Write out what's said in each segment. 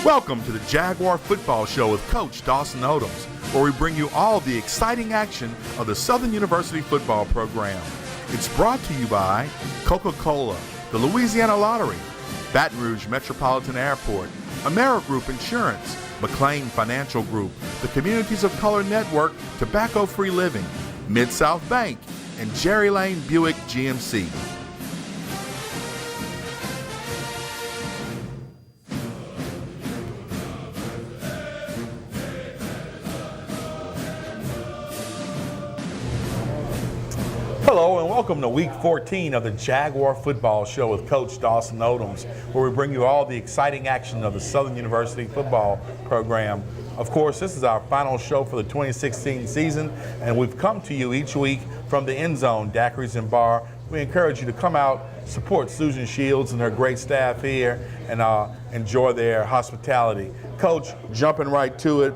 Welcome to the Jaguar Football Show with Coach Dawson Odums, where we bring you all the exciting action of the Southern University football program. It's brought to you by Coca-Cola, the Louisiana Lottery, Baton Rouge Metropolitan Airport, AmeriGroup Insurance, McLean Financial Group, the Communities of Color Network, Tobacco Free Living, Mid-South Bank, and Jerry Lane Buick GMC. Hello and welcome to Week 14 of the Jaguar Football Show with Coach Dawson Odums, where we bring you all the exciting action of the Southern University football program. Of course, this is our final show for the 2016 season, and we've come to you each week from the End Zone, Daiquiris and Bar. We encourage you to come out, support Susan Shields and her great staff here, and enjoy their hospitality. Coach, jumping right to it.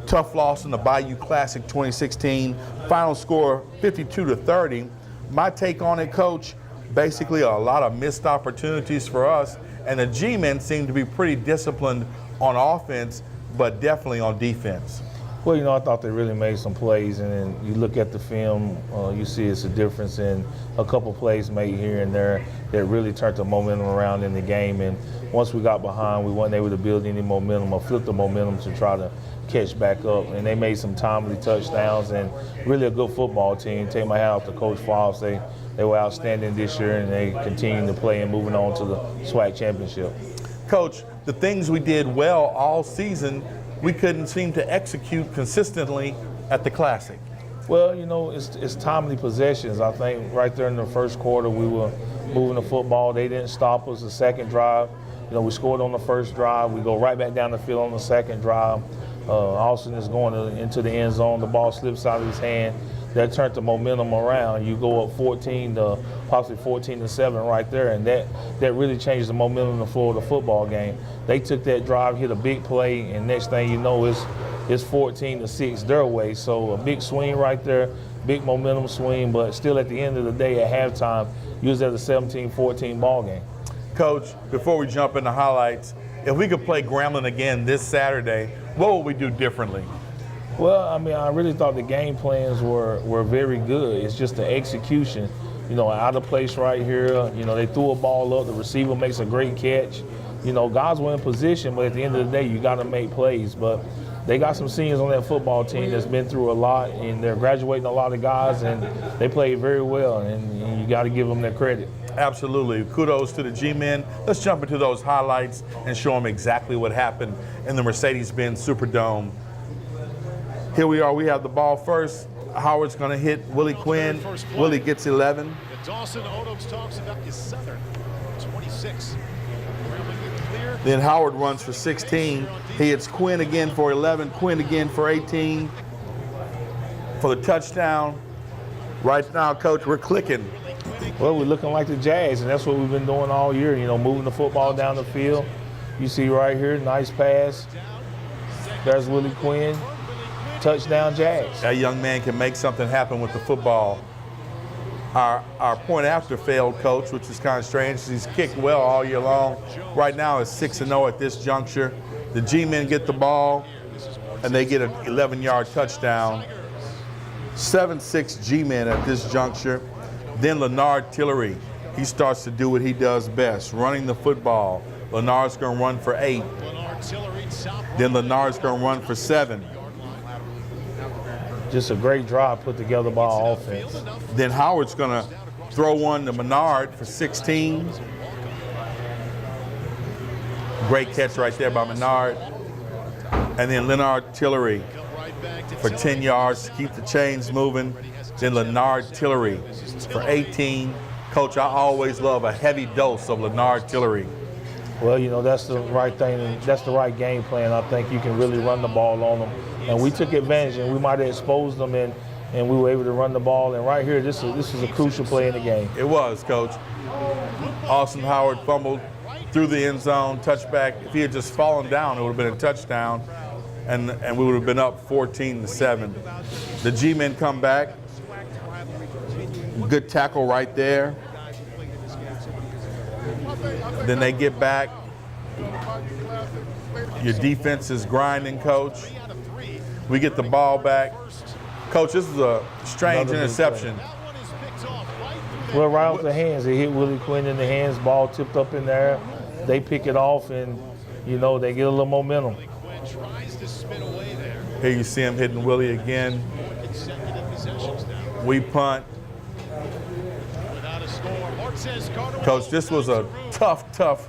Tough loss in the Bayou Classic 2016. Final score 52-30. My take on it, Coach, basically a lot of missed opportunities for us, and the G-men seem to be pretty disciplined on offense, but definitely on defense. Well, you know, I thought they really made some plays, and then you look at the film, you see it's a difference in a couple plays made here and there that really turned the momentum around in the game. And once we got behind, we weren't able to build any momentum or flip the momentum to try to catch back up. And they made some timely touchdowns and really a good football team. Take my hat off to Coach Fobbs. They were outstanding this year, and they continue to play and moving on to the SWAC championship. Coach, the things we did well all season, we couldn't seem to execute consistently at the Classic. Well, you know, it's timely possessions. I think right there in the first quarter we were moving the football. They didn't stop us the second drive. You know, we scored on the first drive. We go right back down the field on the second drive. Austin is going into the end zone. The ball slips out of his hand. That turned the momentum around. You go up 14 to possibly 14-7 right there, and that really changed the momentum in the floor of the football game. They took that drive, hit a big play, and next thing you know, it's 14-6 their way. So a big swing right there, big momentum swing, but still at the end of the day at halftime, you was at a 17-14 ball game. Coach, before we jump into highlights, if we could play Grambling again this Saturday, what would we do differently? Well, I mean, I really thought the game plans were very good. It's just the execution, you know, out of place right here. You know, they threw a ball up. The receiver makes a great catch. You know, guys were in position, but at the end of the day, you got to make plays. But they got some seniors on that football team that's been through a lot, and they're graduating a lot of guys, and they played very well, and you got to give them their credit. Absolutely. Kudos to the G-men. Let's jump into those highlights and show them exactly what happened in the Mercedes-Benz Superdome. Here we are. We have the ball first. Howard's going to hit Willie Quinn. Willie gets 11. Dawson Odums talks about his Southern 26. Then Howard runs for 16. He hits Quinn again for 11. Quinn again for 18 for the touchdown. Right now, Coach, we're clicking. Well, we're looking like the Jags, and that's what we've been doing all year, you know, moving the football down the field. You see right here, nice pass. There's Willie Quinn. Touchdown, Jags. That young man can make something happen with the football. Our point after failed, Coach, which is kind of strange. He's kicked well all year long. Right now it's 6-0 at this juncture. The G-men get the ball, and they get an 11-yard touchdown. 7-6 G-men at this juncture. Then Leonard Tillery, he starts to do what he does best, running the football. Leonard's going to run for 8. Then Leonard's going to run for 7. Just a great drive put together by our offense. Then Howard's going to throw one to Menard for 16. Great catch right there by Menard. And then Leonard Tillery for 10 yards to keep the chains moving. Then Leonard Tillery for 18. Coach, I always love a heavy dose of Leonard Tillery. Well, you know, that's the right thing. That's the right game plan. I think you can really run the ball on them. And we took advantage, and we might have exposed them, and we were able to run the ball. And right here, this is a crucial play in the game. It was, Coach. Austin Howard fumbled through the end zone, touchback. If he had just fallen down, it would have been a touchdown, and we would have been up 14-7. The G-men come back. Good tackle right there. Then they get back. Your defense is grinding, Coach. We get the ball back. Coach, this is a strange interception. Well, right off the hands. They hit Willie Quinn in the hands, ball tipped up in there. They pick it off, and, you know, they get a little momentum. Here you see him hitting Willie again. We punt. Coach, this was a tough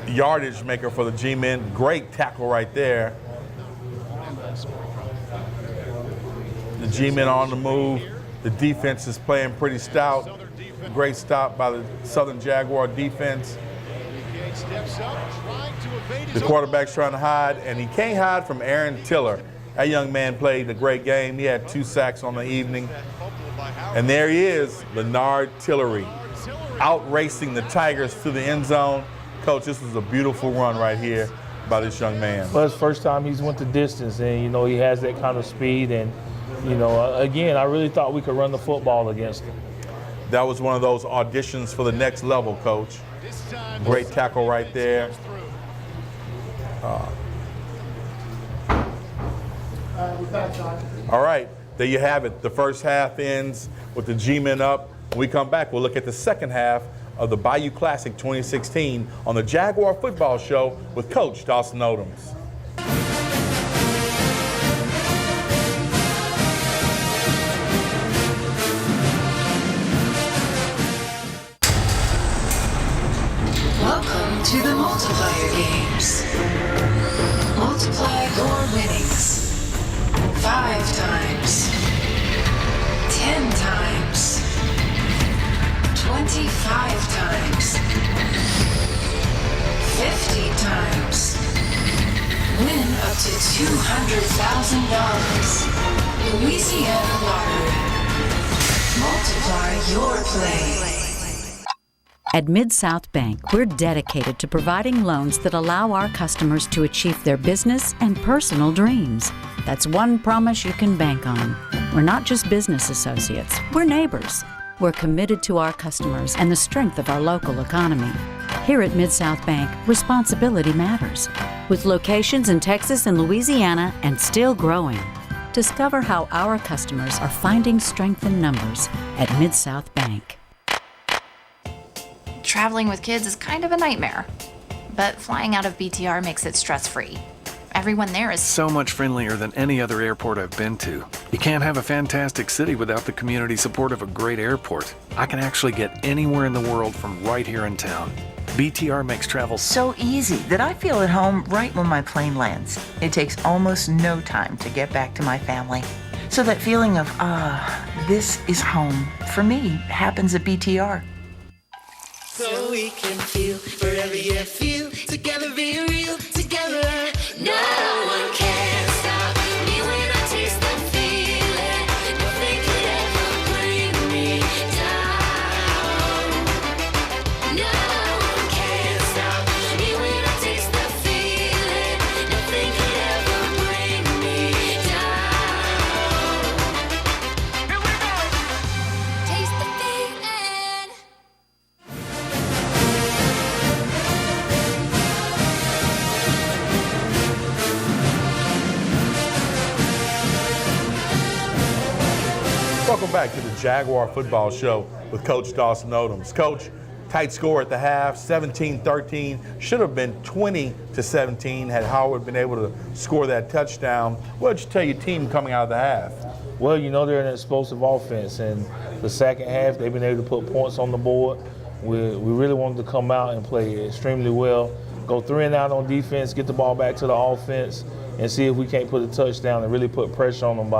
yardage maker for the G-men. Great tackle right there. The G-men on the move. The defense is playing pretty stout. Great stop by the Southern Jaguar defense. The quarterback's trying to hide, and he can't hide from Aaron Tiller. That young man played a great game. He had 2 sacks on the evening. And there he is, Leonard Tillery, out racing the Tigers to the end zone. Coach, this was a beautiful run right here by this young man. Well, it's the first time he's went the distance, and, you know, he has that kind of speed. And, you know, again, I really thought we could run the football against him. That was one of those auditions for the next level, Coach. Great tackle right there. All right, there you have it. The first half ends with the G-men up. When we come back, we'll look at the second half of the Bayou Classic 2016 on the Jaguar Football Show with Coach Dawson Odums. Welcome to the multiplier games. Multiply your winnings 5 times, 10 times, 25 times, 50 times. Win up to $200,000. Louisiana Lottery. Multiply your play. At Mid-South Bank, we're dedicated to providing loans that allow our customers to achieve their business and personal dreams. That's one promise you can bank on. We're not just business associates, we're neighbors. We're committed to our customers and the strength of our local economy. Here at Mid-South Bank, responsibility matters. With locations in Texas and Louisiana and still growing. Discover how our customers are finding strength in numbers at Mid-South Bank. Traveling with kids is kind of a nightmare, but flying out of BTR makes it stress-free. Everyone there is so much friendlier than any other airport I've been to. You can't have a fantastic city without the community support of a great airport. I can actually get anywhere in the world from right here in town. BTR makes travel so easy that I feel at home right when my plane lands. It takes almost no time to get back to my family. So that feeling of, this is home, for me, happens at BTR. So we can feel forever, yeah, feel together, be real together. No one can stop me when I taste the feeling. Nothing could ever bring me down. No one can stop me when I taste the feeling. Nothing could ever bring me down. Here we go. Taste the feeling. Welcome back to the Jaguar Football Show with Coach Dawson Odums. Coach, tight score at the half, 17-13. Should have been 20-17 had Howard been able to score that touchdown. What did you tell your team coming out of the half? Well, you know, they're an explosive offense, and the second half, they've been able to put points on the board. We really wanted to come out and play extremely well, go 3 and out on defense, get the ball back to the offense, and see if we can't put a touchdown and really put pressure on them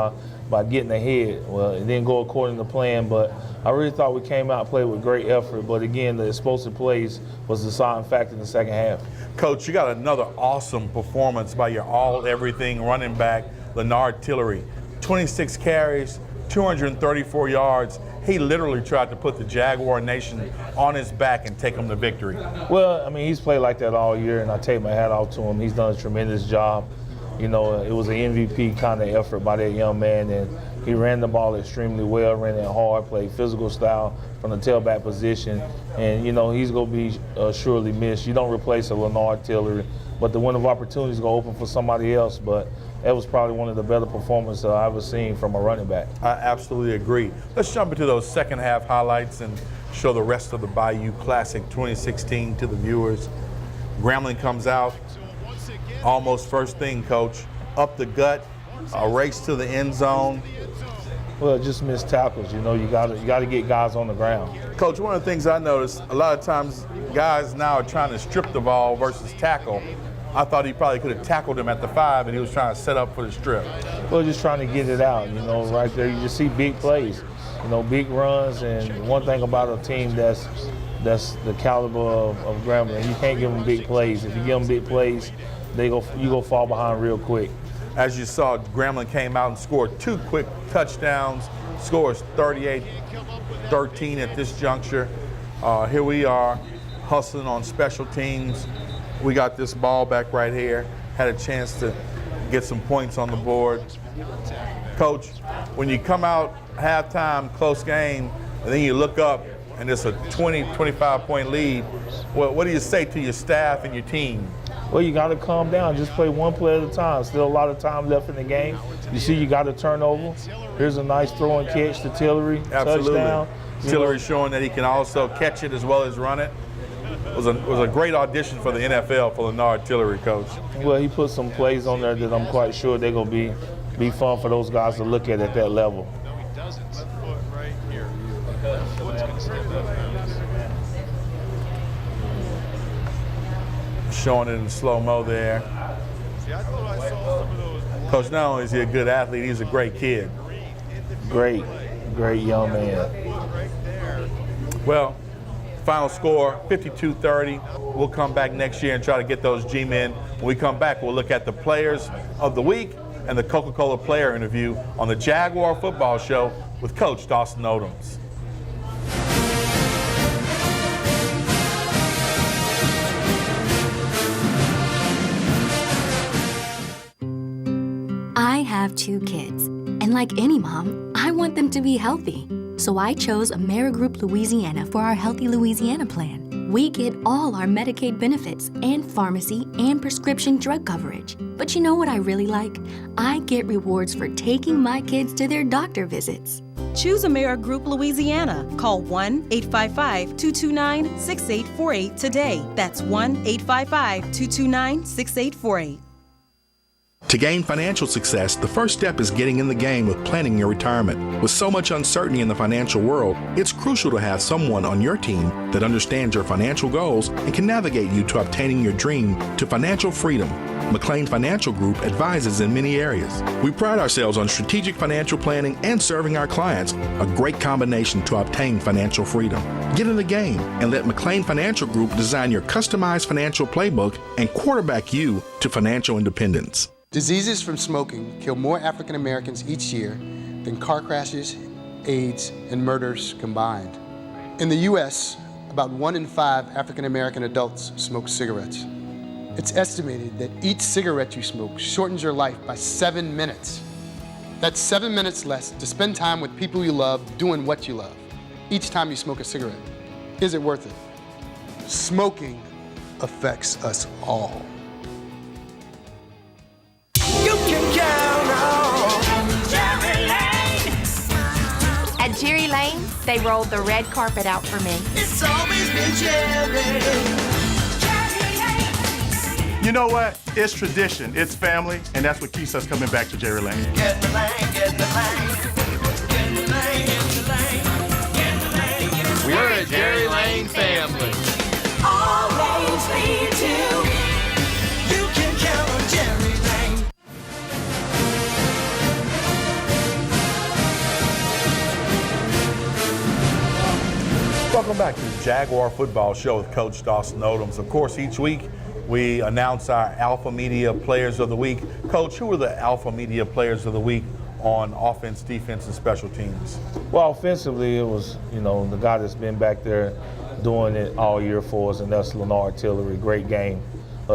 by getting ahead. Well, it didn't go according to plan, but I really thought we came out and played with great effort. But again, the explosive plays was the deciding factor in the second half. Coach, you got another awesome performance by your all-everything running back, Leonard Tillery. 26 carries, 234 yards. He literally tried to put the Jaguar Nation on his back and take them to victory. Well, I mean, he's played like that all year, and I take my hat off to him. He's done a tremendous job. You know, it was an MVP kind of effort by that young man, and He ran the ball extremely well, ran it hard, played physical style from the tailback position, and he's going to be surely missed. You don't replace a Leonard Tillery, but the window of opportunity is going to open for somebody else. But that was probably one of the better performances I've ever seen from a running back. I absolutely agree. Let's jump into those second half highlights and show the rest of the Bayou Classic 2016 to the viewers. Grambling comes out, almost first thing, Coach, up the gut, a race to the end zone. Well, just missed tackles. You got to get guys on the ground. Coach, one of the things I noticed, a lot of times guys now are trying to strip the ball versus tackle. I thought he probably could have tackled him at the 5, and he was trying to set up for the strip. Well, just trying to get it out. Right there, you just see big plays, big runs. And one thing about a team that's the caliber of Grambling, you can't give them big plays. If you give them big plays, you go fall behind real quick. As you saw, Grambling came out and scored 2 quick touchdowns, scores 38-13 at this juncture. Here we are hustling on special teams. We got this ball back right here, had a chance to get some points on the board. Coach, when you come out halftime, close game, and then you look up and it's a 20, 25-point lead, what do you say to your staff and your team? Well, you got to calm down. Just play one play at a time. Still a lot of time left in the game. You see, you got to turn over. Here's a nice throw and catch to Tillery. Absolutely. Touchdown. Tillery showing that he can also catch it as well as run it. It was a great audition for the NFL for Leonard Tillery, Coach. Well, he put some plays on there that I'm quite sure they're going to be fun for those guys to look at that level. No, he doesn't. Left foot right here. Foot's going to step up. Showing it in slow-mo there. See, I thought I saw some of those. Coach, not only is he a good athlete, he's a great kid. Great young man. Right there. Well, final score, 52-30. We'll come back next year and try to get those G-men. When we come back, we'll look at the players of the week and the Coca-Cola player interview on the Jaguar Football Show with Coach Dawson Odums. I have 2 kids, and like any mom, I want them to be healthy. So I chose Amerigroup Louisiana for our Healthy Louisiana plan. We get all our Medicaid benefits and pharmacy and prescription drug coverage. But you know what I really like? I get rewards for taking my kids to their doctor visits. Choose Amerigroup Louisiana. Call 1-855-229-6848 today. That's 1-855-229-6848. To gain financial success, the first step is getting in the game with planning your retirement. With so much uncertainty in the financial world, it's crucial to have someone on your team that understands your financial goals and can navigate you to obtaining your dream to financial freedom. McLean Financial Group advises in many areas. We pride ourselves on strategic financial planning and serving our clients, a great combination to obtain financial freedom. Get in the game and let McLean Financial Group design your customized financial playbook and quarterback you to financial independence. Diseases from smoking kill more African Americans each year than car crashes, AIDS, and murders combined. In the U.S., about 1 in 5 African American adults smoke cigarettes. It's estimated that each cigarette you smoke shortens your life by 7 minutes. That's 7 minutes less to spend time with people you love doing what you love. Each time you smoke a cigarette. Is it worth it? Smoking affects us all. You can count on Jerry Lane. At Jerry Lane, they rolled the red carpet out for me. It's always been Jerry. You know what? It's tradition, it's family, and that's what keeps us coming back to Jerry Lane. Get in the lane, get in the lane. Get in the lane, get in the lane. Get in the lane, get in the lane. We're a Jerry Lane family. All lanes lead to. You can count on Jerry Lane. Welcome back to the Jaguar Football Show with Coach Dawson Odums. Of course, each week we announce our Alpha Media Players of the Week. Coach, who are the Alpha Media Players of the Week on offense, defense, and special teams? Well, offensively, it was, the guy that's been back there doing it all year for us, and that's Leonard Tillery. Great game.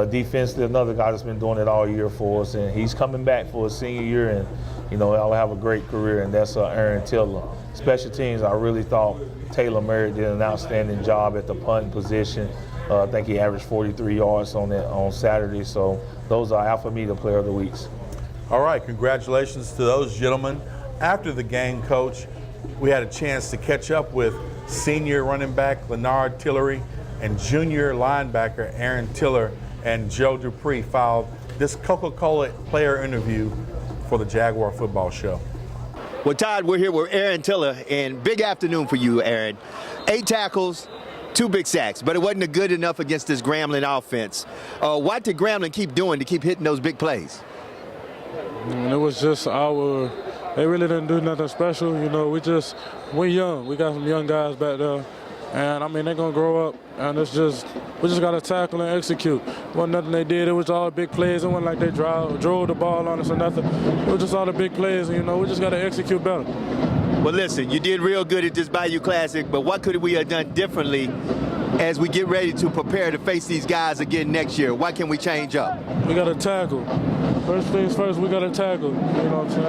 Defensively, another guy that's been doing it all year for us, and he's coming back for his senior year, and I'll have a great career, and that's Aaron Tiller. Special teams, I really thought Taylor Merritt did an outstanding job at the punt position. I think he averaged 43 yards on Saturday, so those are out for me the player of the weeks. All right, congratulations to those gentlemen. After the game, Coach, we had a chance to catch up with senior running back Leonard Tillery and junior linebacker Aaron Tiller, and Joe Dupree filed this Coca-Cola player interview for the Jaguar Football Show. Well, Todd, we're here with Aaron Tiller, and big afternoon for you, Aaron. 8 tackles, 2 big sacks, but it wasn't good enough against this Grambling offense. What did Grambling keep doing to keep hitting those big plays? It was just they really didn't do nothing special. We're young. We got some young guys back there. And, they're going to grow up, and we just got to tackle and execute. Wasn't nothing they did. It was all big plays. It wasn't like they drove the ball on us or nothing. It was just all the big plays, and, we just got to execute better. Well, listen, you did real good at this Bayou Classic, but what could we have done differently as we get ready to prepare to face these guys again next year? What can we change up? We got to tackle. First things first, we got to tackle. You know what I'm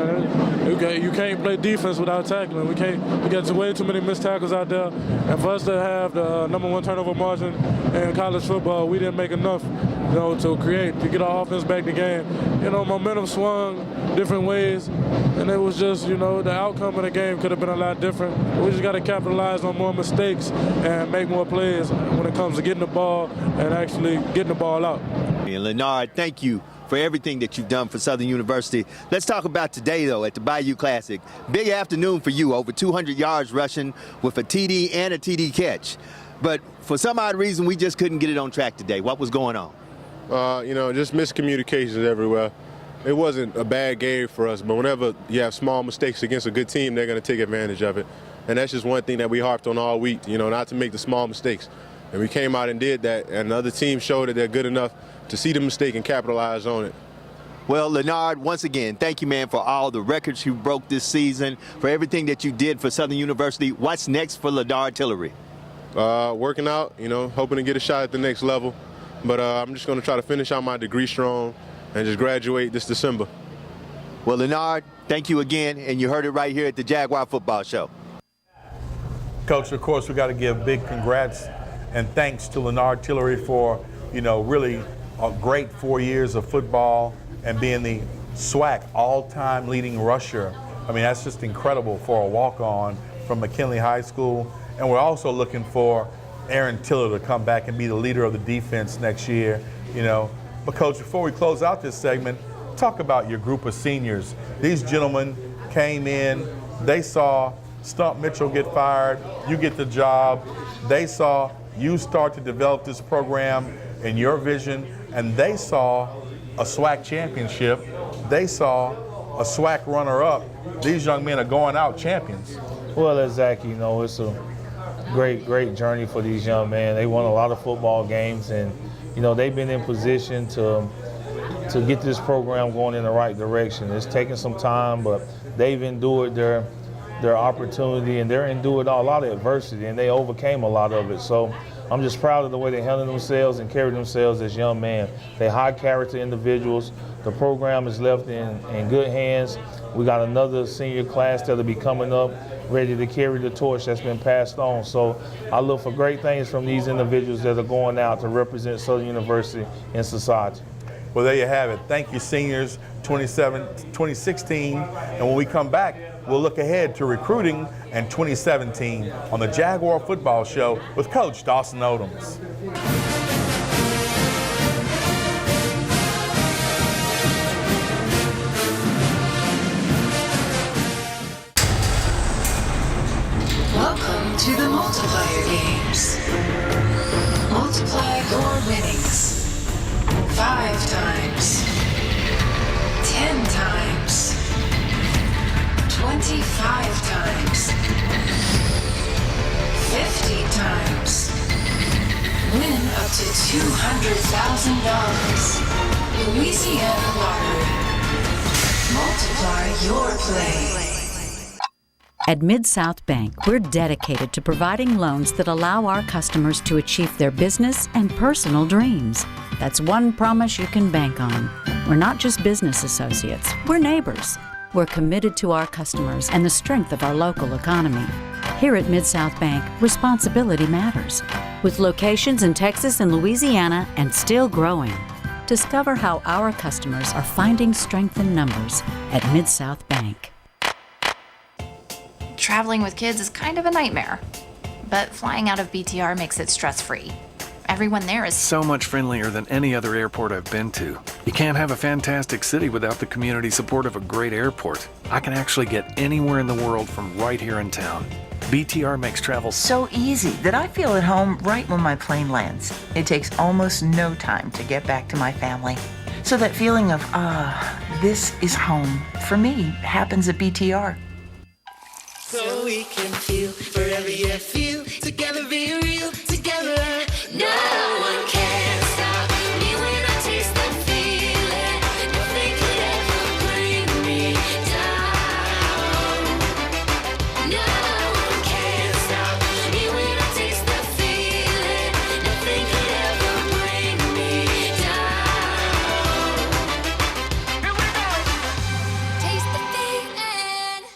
saying? You can't play defense without tackling. We got way too many missed tackles out there. And for us to have the #1 turnover margin in college football, we didn't make enough, to get our offense back in the game. Momentum swung different ways, and it was just, the outcome of the game could have been a lot different. We just got to capitalize on more mistakes and make more plays when it comes to getting the ball and actually getting the ball out. And Leonard, thank you for everything that you've done for Southern University. Let's talk about today, though, at the Bayou Classic. Big afternoon for you, over 200 yards rushing with a TD and a TD catch. But for some odd reason, we just couldn't get it on track today. What was going on? Just miscommunications everywhere. It wasn't a bad game for us, but whenever you have small mistakes against a good team, they're going to take advantage of it. And that's just one thing that we harped on all week, not to make the small mistakes. And we came out and did that, and the other team showed that they're good enough to see the mistake and capitalize on it. Well, Leonard, once again, thank you, man, for all the records you broke this season, for everything that you did for Southern University. What's next for Leonard Tillery? Working out, hoping to get a shot at the next level. But I'm just going to try to finish out my degree strong and just graduate this December. Well, Leonard, thank you again, and you heard it right here at the Jaguar Football Show. Coach, of course, we got to give big congrats and thanks to Leonard Tillery for, really a great 4 years of football and being the SWAC all-time leading rusher. That's just incredible for a walk-on from McKinley High School. And we're also looking for Aaron Tiller to come back and be the leader of the defense next year, But, Coach, before we close out this segment, talk about your group of seniors. These gentlemen came in, they saw Stump Mitchell get fired, you get the job. They saw you start to develop this program in your vision, and they saw a SWAC championship. They saw a SWAC runner-up. These young men are going out champions. Well, exactly. It's a great journey for these young men. They won a lot of football games, and they've been in position to get this program going in the right direction. It's taken some time, but they've endured their opportunity, and they're endured a lot of adversity, and they overcame a lot of it. So I'm just proud of the way they handled themselves and carried themselves as young men. They're high character individuals. The program is left in good hands. We got another senior class that'll be coming up, ready to carry the torch that's been passed on. So I look for great things from these individuals that are going out to represent Southern University in society. Well, there you have it. Thank you, seniors, 2016. And when we come back, we'll look ahead to recruiting in 2017 on the Jaguar Football Show with Coach Dawson Odums. Welcome to the multiplier games. Multiply your winnings. 5 times. 10 times. 25 times. 50 times. Win up to $200,000. Louisiana Lottery. Multiply your play. At Mid-South Bank, we're dedicated to providing loans that allow our customers to achieve their business and personal dreams. That's one promise you can bank on. We're not just business associates, we're neighbors. We're committed to our customers and the strength of our local economy. Here at Mid-South Bank, responsibility matters. With locations in Texas and Louisiana and still growing. Discover how our customers are finding strength in numbers at Mid-South Bank. Traveling with kids is kind of a nightmare, but flying out of BTR makes it stress-free. Everyone there is so much friendlier than any other airport I've been to. You can't have a fantastic city without the community support of a great airport. I can actually get anywhere in the world from right here in town. BTR makes travel So easy that I feel at home right when my plane lands. It takes almost no time to get back to my family. So that feeling of, this is home, for me, happens at BTR. So we can feel forever, yeah, feel together, be real together. No one can stop me when I taste the feeling. Nothing could ever bring me down. No one can stop me when I taste the feeling. Nothing could ever bring me down. Here we go. Taste the feeling.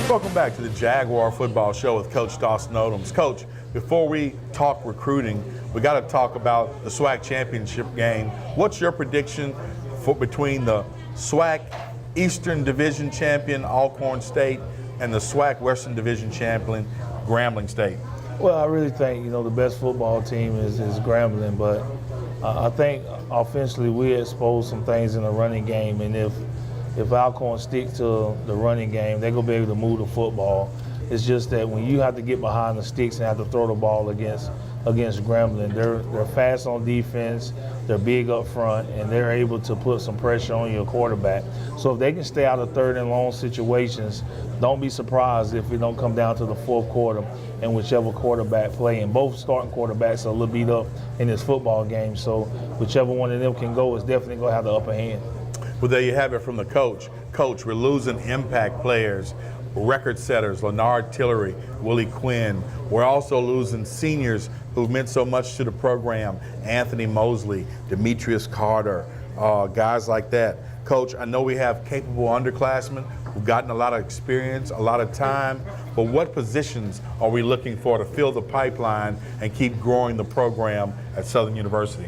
Welcome back to the Jaguar Football Show with Coach Dawson Odums. Coach, before we talk recruiting, we got to talk about the SWAC championship game. What's your prediction between the SWAC Eastern Division champion Alcorn State and the SWAC Western Division champion Grambling State? Well, I really think, the best football team is Grambling, but I think offensively we expose some things in the running game, and if Alcorn stick to the running game, they're going to be able to move the football. It's just that when you have to get behind the sticks and have to throw the ball against Grambling, they're fast on defense, they're big up front, and they're able to put some pressure on your quarterback. So if they can stay out of third and long situations, don't be surprised if it don't come down to the fourth quarter and whichever quarterback play. And both starting quarterbacks are a little beat up in this football game, so whichever one of them can go is definitely going to have the upper hand. Well, there you have it from the coach. Coach, we're losing impact players, record setters, Leonard Tillery, Willie Quinn. We're also losing seniors who've meant so much to the program, Anthony Mosley, Demetrius Carter, guys like that. Coach, I know we have capable underclassmen who've gotten a lot of experience, a lot of time, but what positions are we looking for to fill the pipeline and keep growing the program at Southern University?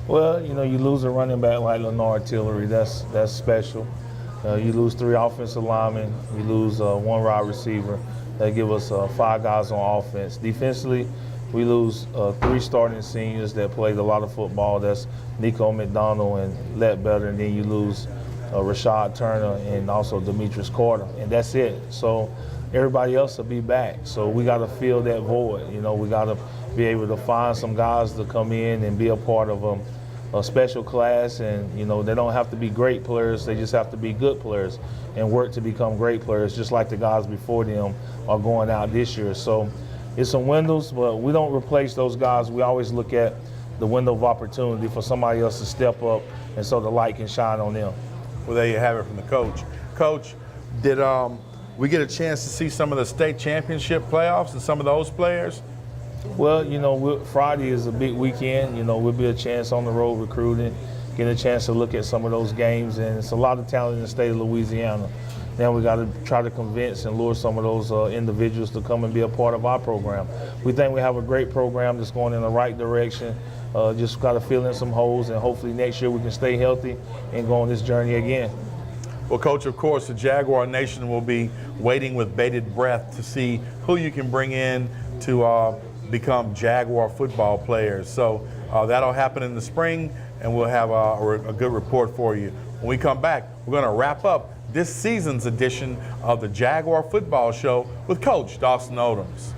Well, you lose a running back like Leonard Tillery, that's special. You lose 3 offensive linemen, you lose 1 wide receiver. That give us 5 guys on offense. Defensively, we lose 3 starting seniors that played a lot of football. That's Nico McDonald and Ledbetter, and then you lose Rashad Turner and also Demetrius Carter, and that's it. So everybody else will be back. So we got to fill that void. We got to be able to find some guys to come in and be a part of a special class, and they don't have to be great players, they just have to be good players and work to become great players, just like the guys before them are going out this year. So it's some windows, but we don't replace those guys. We always look at the window of opportunity for somebody else to step up and so the light can shine on them. Well, there you have it from the coach. Coach, did we get a chance to see some of the state championship playoffs and some of those players? Well, Friday is a big weekend. We'll be a chance on the road recruiting, get a chance to look at some of those games, and it's a lot of talent in the state of Louisiana. Now we got to try to convince and lure some of those individuals to come and be a part of our program. We think we have a great program that's going in the right direction. Just got to fill in some holes, and hopefully next year we can stay healthy and go on this journey again. Well, Coach, of course, the Jaguar Nation will be waiting with bated breath to see who you can bring in to become Jaguar football players. So that'll happen in the spring, and we'll have a good report for you. When we come back, we're going to wrap up this season's edition of the Jaguar Football Show with Coach Dawson Odums.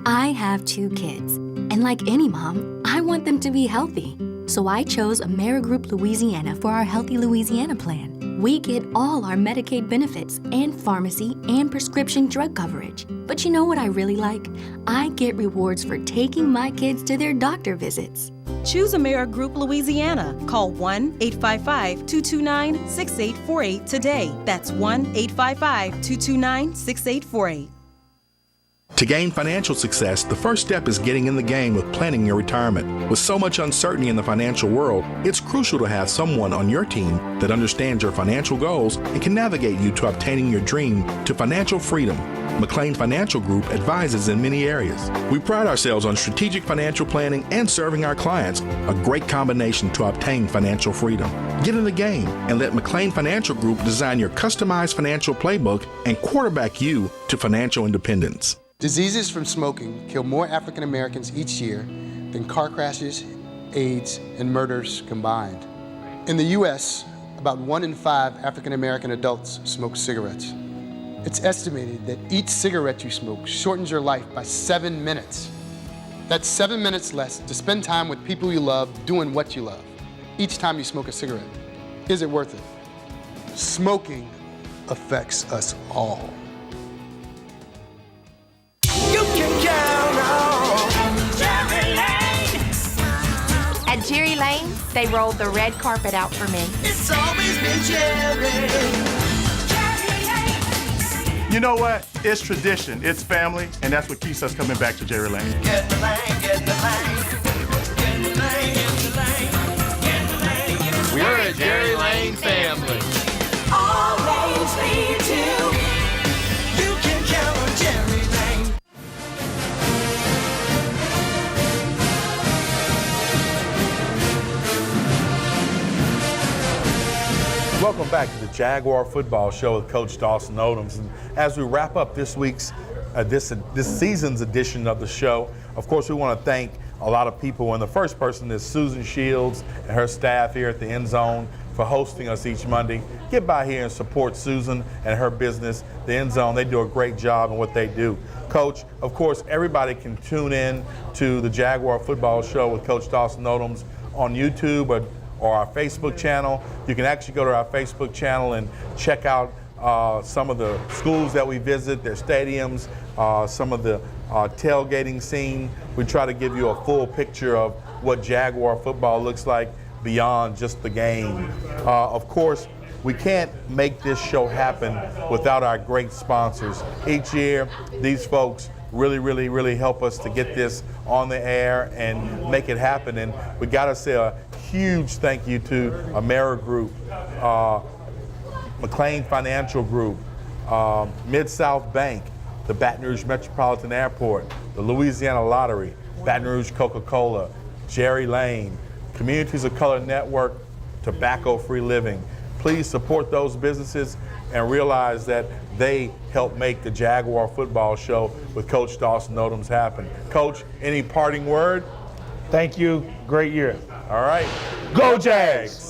I have 2 kids, and like any mom, I want them to be healthy. So I chose Amerigroup Louisiana for our Healthy Louisiana plan. We get all our Medicaid benefits and pharmacy and prescription drug coverage. But you know what I really like? I get rewards for taking my kids to their doctor visits. Choose AmeriGroup Louisiana. Call 1-855-229-6848 today. That's 1-855-229-6848. To gain financial success, the first step is getting in the game with planning your retirement. With so much uncertainty in the financial world, it's crucial to have someone on your team that understands your financial goals and can navigate you to obtaining your dream to financial freedom. McLean Financial Group advises in many areas. We pride ourselves on strategic financial planning and serving our clients, a great combination to obtain financial freedom. Get in the game and let McLean Financial Group design your customized financial playbook and quarterback you to financial independence. Diseases from smoking kill more African Americans each year than car crashes, AIDS, and murders combined. In the U.S., about 1 in 5 African American adults smoke cigarettes. It's estimated that each cigarette you smoke shortens your life by 7 minutes. That's 7 minutes less to spend time with people you love doing what you love. Each time you smoke a cigarette. Is it worth it? Smoking affects us all. You can count on Jerry Lane. At Jerry Lane, they rolled the red carpet out for me. It's always been Jerry. You know what? It's tradition, it's family, and that's what keeps us coming back to Jerry Lane. Get in the lane, get in the lane. Get in the lane, get in the lane. Get in the lane, get in the lane. We're a Jerry Lane family. All lanes lead to. You can count on Jerry Lane. Welcome back to the Jaguar Football Show with Coach Dawson Odums. And as we wrap up this week's, this season's edition of the show, of course, we want to thank a lot of people. And the first person is Susan Shields and her staff here at the End Zone for hosting us each Monday. Get by here and support Susan and her business, the End Zone. They do a great job in what they do. Coach, of course, everybody can tune in to the Jaguar Football Show with Coach Dawson Odums on YouTube or our Facebook channel. You can actually go to our Facebook channel and check out some of the schools that we visit, their stadiums, some of the tailgating scene. We try to give you a full picture of what Jaguar football looks like beyond just the game. Of course, we can't make this show happen without our great sponsors. Each year, these folks really help us to get this on the air and make it happen. And we got to say a huge thank you to AmeriGroup, McLean Financial Group, Mid-South Bank, the Baton Rouge Metropolitan Airport, the Louisiana Lottery, Baton Rouge Coca-Cola, Jerry Lane, Communities of Color Network, Tobacco Free Living. Please support those businesses and realize that they help make the Jaguar Football Show with Coach Dawson Odums happen. Coach, any parting word? Thank you. Great year. All right. Go Jags!